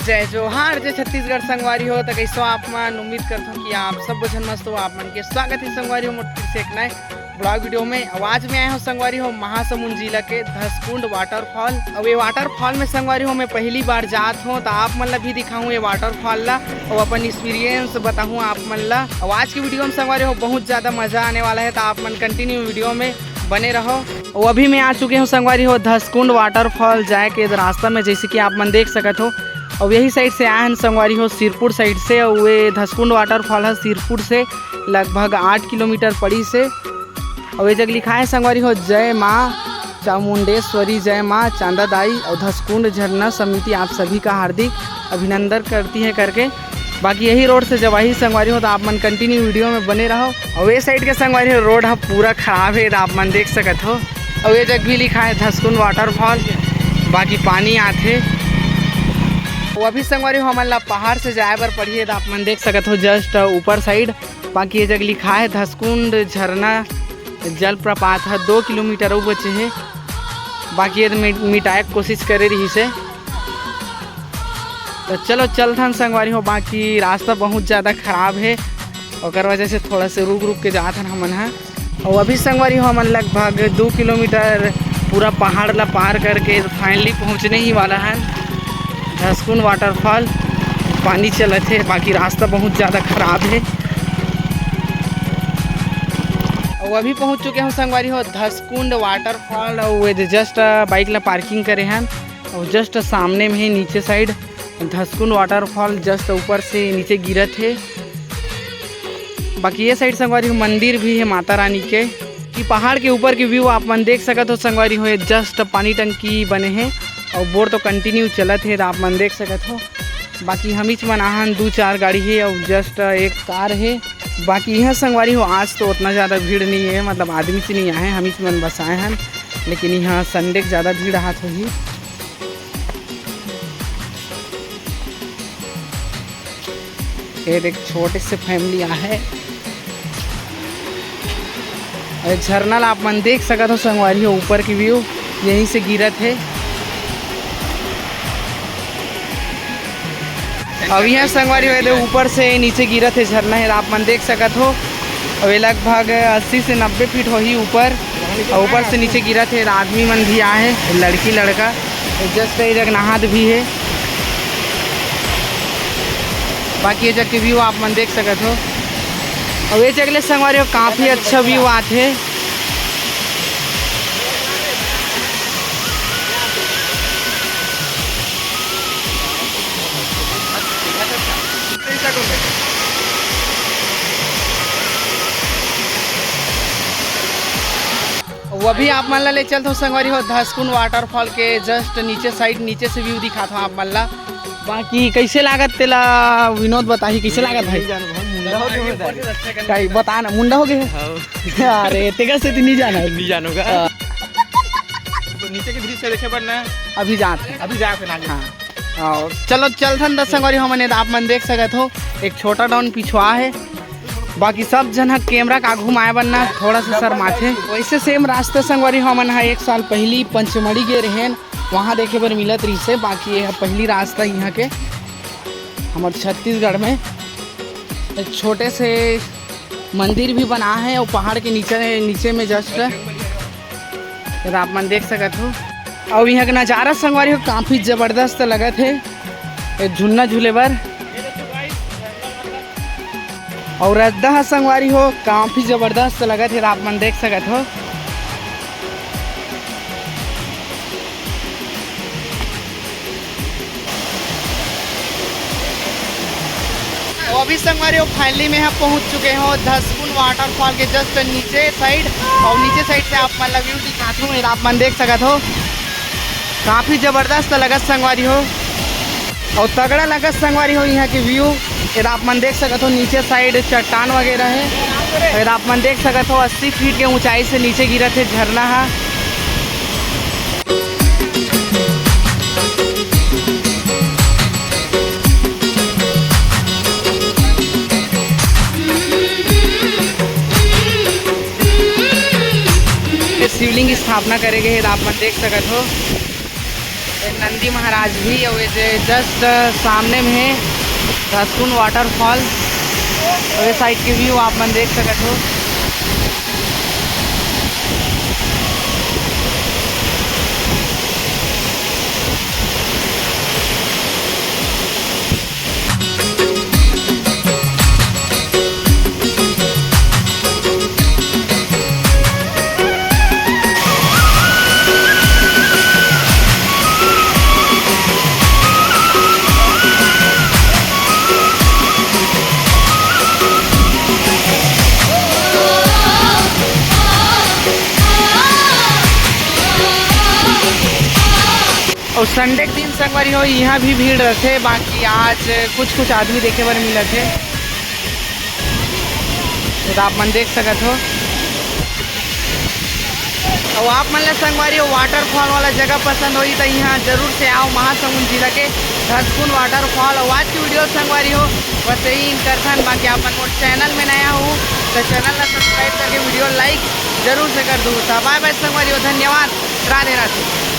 जय जोहार जय छत्तीसगढ़ संगवारी हो। तो कैसो आप मन उम्मीद करता हूँ कि आप सब बचन मस्त हो। आप मन के स्वागत है संगवारी हो मोटर से एक नए ब्लॉग वीडियो में। आज में आया हूँ संगवारी हो महासमुंद जिला के धसकुंड वाटरफॉल। अब ये वाटरफॉल में संगवारी हो मैं पहली बार जात हूँ, तो आप मन ला भी दिखाऊँ ये वाटरफॉल ला और अपन एक्सपीरियंस बताऊँ आप मन ला। और आज की वीडियो में संगवारी हो बहुत ज़्यादा मज़ा आने वाला है, तो आप मन कंटिन्यू वीडियो में बने रहो। और अभी मैं आ चुके हूँ संगवारी हो धसकुंड वाटरफॉल जाए के रास्ता में, जैसे कि आप मन देख सकते हो। और यही साइड से आए हैं संगवारी हो सिरपुर साइड से। और वे धसकुंड वाटरफॉल है सिरपुर से लगभग 8 किलोमीटर पड़ी से। और ये जगह लिखा है संगवारी हो जय माँ चामुंडेश्वरी, जय माँ चांदादाई और धसकुंड झरना समिति आप सभी का हार्दिक अभिनंदन करती है करके। बाकी यही रोड से जब वही संगवारी हो तो आप मन कंटिन्यू वीडियो में बने रहो। और ये साइड के संगवारी हो रोड है पूरा खराब है, तो आप मन देख सकते हो। और ये जगह भी लिखा है धसकुंड वाटरफॉल, बाकी पानी आते। वो अभी संगवारी हो हमन ला पहाड़ से जाए बर पड़ी है, तो आप मन देख सकते हो जस्ट ऊपर साइड। बाकी ये जगह लिखा है धसकुंड झरना जलप्रपात है 2 किलोमीटर वो बचे है। बाकी ये मिटाए कोशिश करे रही से। तो चलो चलथन संगवारी हो। बाकी रास्ता बहुत ज़्यादा ख़राब है और वजह से थोड़ा से रुक रुक के जाथन हमन है। और अभी संगवारी हो हमन लगभग 2 किलोमीटर पूरा पहाड़ ला पार करके फाइनली पहुँचने ही वाला है धसकुंड वाटरफॉल। पानी चलत है, बाकी रास्ता बहुत ज़्यादा ख़राब है। और अभी पहुंच चुके हैं संगवारी हो धसकुंड वाटरफॉल। और जस्ट बाइक ला पार्किंग करे हैं और जस्ट सामने में है नीचे साइड धसकुंड वाटरफॉल, जस्ट ऊपर से नीचे गिरत है। बाकी ये साइड संगवारी हो मंदिर भी है माता रानी के। कि पहाड़ के ऊपर की व्यू आप मन देख सकते हो संगवारी हो। जस्ट पानी टंकी बने हैं और बोर तो कंटिन्यू चलत है, तो आप मन देख सकते हो। बाकी हमीच मन आहन 2-4 गाड़ी है और जस्ट एक कार है। बाकी यह संगवारी हो आज तो उतना ज़्यादा भीड़ नहीं है, मतलब आदमी से नहीं आए, हमीच मन बस आए हैं। लेकिन यहाँ संडे के ज़्यादा भीड़ हाथ होगी। एक छोटे से फैमिली आ है। और झरना आप मन देख सकते हो संगवारी हो, ऊपर की व्यू यहीं से गिरत है। अब यह संगवारी हो ऊपर से नीचे गिरत है झरना है, आप मन देख सकते हो। और ये लगभग 80 से 90 फीट हो ही ऊपर, और ऊपर से नीचे गिरत है। आदमी मन भी आए हैं, लड़की लड़का जस्ट ये जगह नहात भी है। बाकी ये जगह की व्यू आप मन देख सकते हो। और ये जगह संगवारी हो काफ़ी अच्छा व्यू आते है। वो भी आप मन ला ले चलते हो संगवारी हो धसकुंड वाटरफॉल के जस्ट नीचे साइड, नीचे से व्यू दिखाता हूँ आप मन ला। बाकी कैसे लागत तेला विनोद बताही कैसे लागत भाई? बता ना, मुंडा हो गए। अरे तेगा से नहीं जाना है, नहीं जानोगा। नीचे के दृश्य से देखे पड़ना अभी जाते हाँ। और चलो चलथन दस संगवारी हो मने आप मन देख सकते हो। एक छोटा डाउन पिछुआ है, बाकी सब जन कैमरा का घुमाए बनना थोड़ा सा शर्माथे। वैसे सेम रास्ते संगवारी हो मन 1 साल पहली पंचमढ़ी गए रहे, वहाँ देखे पर मिलत रही से। बाकी यह पहली रास्ता यहाँ के हमारे छत्तीसगढ़ में। एक छोटे से मंदिर भी बना है और पहाड़ के नीचे में जस्ट आप मन देख सकते हो। और यहाँ का नज़ारा संगवारी हो काफ़ी ज़बरदस्त लगा थे। एक झूलना झूले बर और रद्दा संगवारी हो काफ़ी ज़बरदस्त लगा थे, आप मन देख सकते हो। और अभी संगवारी हो फाइनली में हम पहुंच चुके हो धसकुंड वाटरफॉल के जस्ट नीचे साइड। और नीचे साइड से आप मन व्यू दिखाता हूँ, आप मन देख सकते हो। काफ़ी ज़बरदस्त लगत संगवारी हो और तगड़ा लगत संगवारी हो यहाँ की व्यू। फिर आप मन देख सकते हो नीचे साइड चट्टान वगैरह है। फिर आप मन देख सकते हो 80 फीट के ऊंचाई से नीचे गिरा थे झरना है। शिवलिंग की स्थापना करेंगे, आप मन देख सकते हो। नंदी महाराज भी और ये जस्ट सामने में है धसकुंड वाटरफॉल। और ये साइड के व्यू आप मन देख सकते हो। और संडे के दिन संगवारी हो यहाँ भी भीड़ रहते, बाकी आज कुछ आदमी देखे बर मिले थे तो आप मन देख सकते हो। और आप मन संगवारी हो वाटरफॉल वाला जगह पसंद होई तो यहाँ जरूर से आओ महासमुंद जिला के धसकुंड वाटरफॉल। और आज की वीडियो संगवारी हो बस यही करथन। बाकी आप मोर चैनल में नया हो तो चैनल को सब्सक्राइब करके वीडियो लाइक जरूर से कर दूँ। बाय बाय संगवारी हो, धन्यवाद, राधे राधे।